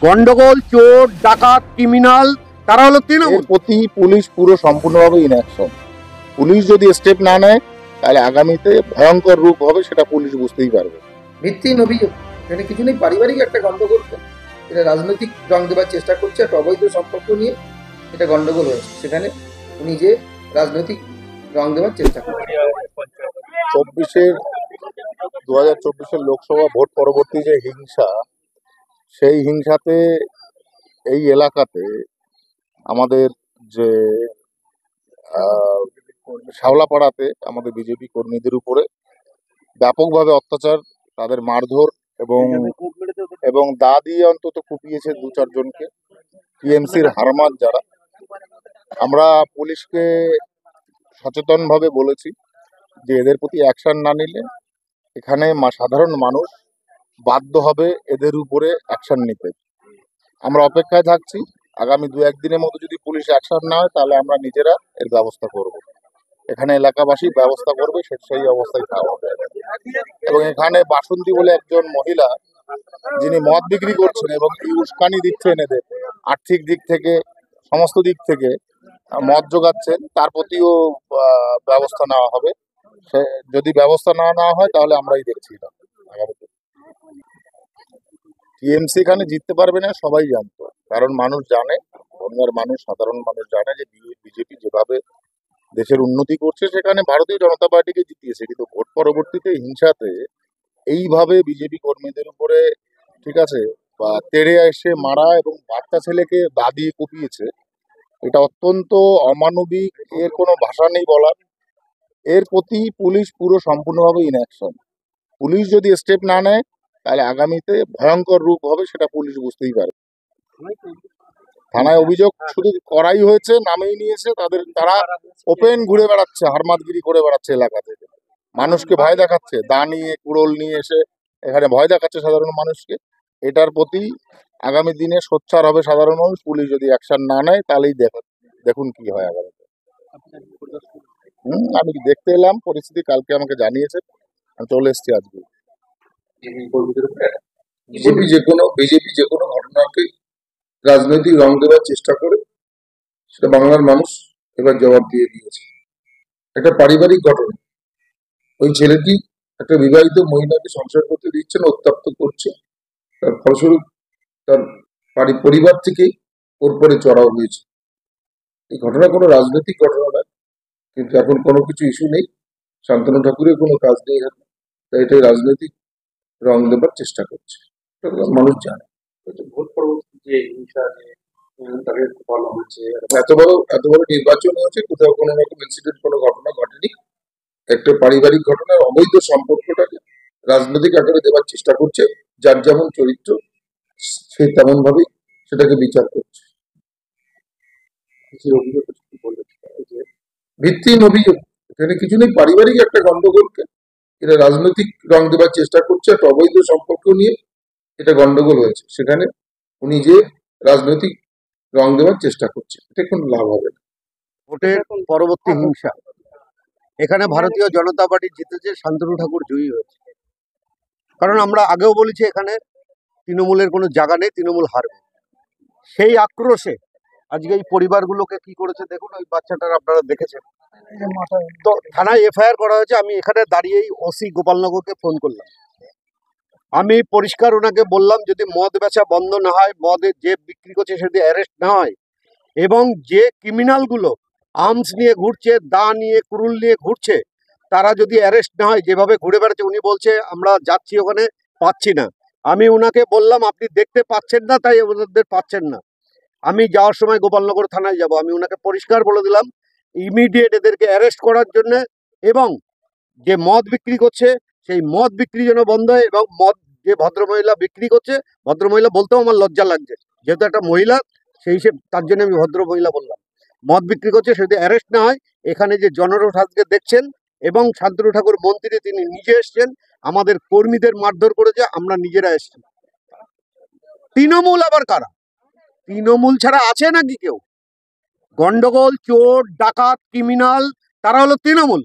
গন্ডগোল, চোর, ডাকাত, ক্রিমিনাল তারা হলো তৃণমূল। প্রতি পুলিশ পুরো সম্পূর্ণভাবে ইনঅ্যাকশন। পুলিশ যদি স্টেপ না নেয় তাহলে আগামীতে ভয়ঙ্কর রূপ হবে, সেটা পুলিশ বুঝতেই পারবে। ভিত্তিহীন অভিযোগ, এখানে কিছু নেই। পারিবারিক একটা গন্ডগোল, এটা রাজনৈতিক রং দেবার চেষ্টা করছে, একটা অবৈধ সম্পর্ক নিয়ে এটা গন্ডগোল হয়েছে, সেখানে উনি যে রাজনৈতিক রং দেওয়ার চেষ্টা করছে। 2024 লোকসভা ভোট পরবর্তী যে হিংসা, সেই হিংসাতে এই এলাকাতে আমাদের যে শাওলাপাড়াতে আমাদের বিজেপি কর্মীদের উপরে ব্যাপকভাবে অত্যাচার, তাদের মারধর এবং দা দিয়ে অন্তত কুপিয়েছে 2-4 জনকে, টিএমসির হারমাত যারা। আমরা পুলিশকে সচেতনভাবে বলেছি যে এদের প্রতি অ্যাকশন না নিলে এখানে সাধারণ মানুষ বাধ্য হবে এদের উপরে অ্যাকশন নিতে। আমরা অপেক্ষায় থাকছি, আগামী 2-1 দিনের মধ্যে যদি পুলিশ অ্যাকশন না হয় তাহলে আমরা নিজেরা এর ব্যবস্থা করব। এখানে এলাকাবাসী ব্যবস্থা করবে, সেই অবস্থায় থাকবে। এবং এখানে বাসন্তী বলে একজন মহিলা, যিনি মদ বিক্রি করছেন এবং এই উস্কানি দিচ্ছেন, এদের আর্থিক দিক থেকে সমস্ত দিক থেকে মদ যোগাচ্ছেন, তার প্রতিও ব্যবস্থা নেওয়া হবে। যদি ব্যবস্থা না নেওয়া হয় তাহলে আমরাই দেখছি না। টিএমসি এখানে জিততে পারবে না সবাই জানতো, কারণ মানুষ জানে, বনগাঁর মানুষ, সাধারণ মানুষ জানে যে বিজেপি যেভাবে দেশের উন্নতি করছে সেখানে ভারতীয় জনতা পার্টিকে জিতিয়েছে। কিন্তু ভোট পরবর্তীতে হিংসাতে এইভাবে বিজেপি কর্মীদের উপরে, ঠিক আছে, বা তেড়ে এসে মারা এবং বাচ্চা ছেলেকে দা দিয়ে কুপিয়েছে, এটা অত্যন্ত অমানবিক। এর কোনো ভাষা নেই বলার। এর প্রতি পুলিশ পুরো সম্পূর্ণভাবে ইনঅ্যাকশন। পুলিশ যদি স্টেপ না নেয় তাহলে আগামীতে ভয়ঙ্কর রূপ হবে, সেটা পুলিশ বুঝতেই পারবে। থানায় অভিযোগ শুধু করাই হয়েছে, নামেই নিয়েছে। তারা ওপেন ঘুরে বেড়াচ্ছে, হারমাতগিরি করে বেড়াচ্ছে এলাকা থেকে, মানুষকে ভয় দেখাচ্ছে, দা নিয়ে কুড়োল নিয়ে এসে এখানে ভয় দেখাচ্ছে সাধারণ মানুষকে। এটার প্রতি আগামী দিনে সোচ্চার হবে সাধারণ মানুষ। পুলিশ যদি অ্যাকশন না নেয় তাহলেই দেখুন কি হয় আগামীতে। আমি দেখতে এলাম পরিস্থিতি, কালকে আমাকে জানিয়েছে, আমি চলে এসেছি আজকে। বিজেপি যে কোনো ঘটনাকে রাজনৈতিক রং দেওয়ার চেষ্টা করে, সেটা বাংলার মানুষ এবার জবাব দিয়ে দিয়েছে। একটা পারিবারিক ঘটনা, ওই ছেলেটি একটা বিবাহিত মহিলাকে সংসার করতে দিচ্ছে না, উত্তপ্ত করছে, তার ফলস্বরূপ তার পরিবার থেকেই ওর পরে চড়াও হয়েছে। এই ঘটনা কোনো রাজনৈতিক ঘটনা নয়, কিন্তু এখন কোনো কিছু ইস্যু নেই, শান্তনু ঠাকুরের কোনো কাজ নেই হাতে, তাই এটাই রাজনৈতিক রং দেবার চেষ্টা করছে, মানুষ জানে। ভোট পরবর্তী যে হিংসা, তাদের বলা হচ্ছে এত বড় নির্বাচন হয়েছে, কোথাও কোনো রকম ইনসিডেন্ট, কোনো ঘটনা ঘটেনি। একটা পারিবারিক ঘটনার অবৈধ সম্পর্কটাকে রাজনৈতিক আকারে দেওয়ার চেষ্টা করছে, যার যেমন চরিত্র সে তেমন ভাবেই সেটাকে বিচার করছে। ভিত্তিহীন অভিযোগ, এখানে কিছু নেই। পারিবারিক একটা গন্ডগোলকে এটা রাজনৈতিক রং দেওয়ার চেষ্টা করছে, একটা অবৈধ সম্পর্ক নিয়ে এটা গন্ডগোল হয়েছে, সেখানে উনি যে রাজনৈতিক রং দেওয়ার চেষ্টা করছে, এটা কোনো লাভ হবে না। ভোটের পরবর্তী হিংসা, এখানে ভারতীয় জনতা পার্টি জিতেছে, শান্তনু ঠাকুর জয়ী হয়েছে। কারণ আমরা আগেও বলেছি এখানে তৃণমূলের কোনো জায়গা নেই, তৃণমূল হারবে। সেই আক্রোশে আজকে এই পরিবারগুলোকে কি করেছে দেখুন। ওই বাচ্চাটার আপনারা দেখেছেন, তো থানায় এফআইআর করা হয়েছে। আমি এখানে দাঁড়িয়েই ওসি গোপালনগরকে ফোন করলাম, আমি পরিষ্কার ওনাকে বললাম যদি মদ বেচা বন্ধ না হয়, মদের যে বিক্রি করছে সেটি অ্যারেস্ট না হয়, এবং যে ক্রিমিনালগুলো আর্মস নিয়ে ঘুরছে, দা নিয়ে, কুরুল নিয়ে ঘুরছে, তারা যদি অ্যারেস্ট না হয়, যেভাবে ঘুরে বেড়াচ্ছে, উনি বলছে আমরা যাচ্ছি ওখানে, পাচ্ছি না। আমি ওনাকে বললাম আপনি দেখতে পাচ্ছেন না, তাই ওদের পাচ্ছেন না। আমি যাওয়ার সময় গোপালনগর থানায় যাব, আমি ওনাকে পরিষ্কার বলে দিলাম ইমিডিয়েট এদেরকে অ্যারেস্ট করার জন্য, এবং যে মদ বিক্রি করছে সেই মদ বিক্রি যেন বন্ধ হয়, এবং মদ যে ভদ্রমহিলা বিক্রি করছে, ভদ্রমহিলা বলতেও আমার লজ্জা লাগছে, যেহেতু একটা মহিলা, সেই হিসেবে তার জন্য আমি ভদ্রমহিলা বললাম, মদ বিক্রি করছে যদি অ্যারেস্ট না হয়। এখানে যে জনরোষ আজকে দেখছেন, এবং শান্তনু ঠাকুর মন্ত্রী তিনি নিজে এসছেন, আমাদের কর্মীদের মারধর করেছে, আমরা নিজেরা এসছি। তৃণমূল আবার কারা? তৃণমূল ছাড়া আছে নাকি কেউ? গন্ডগোল, চোর, ডাকাত, ক্রিমিনাল তারা হলো তৃণমূল।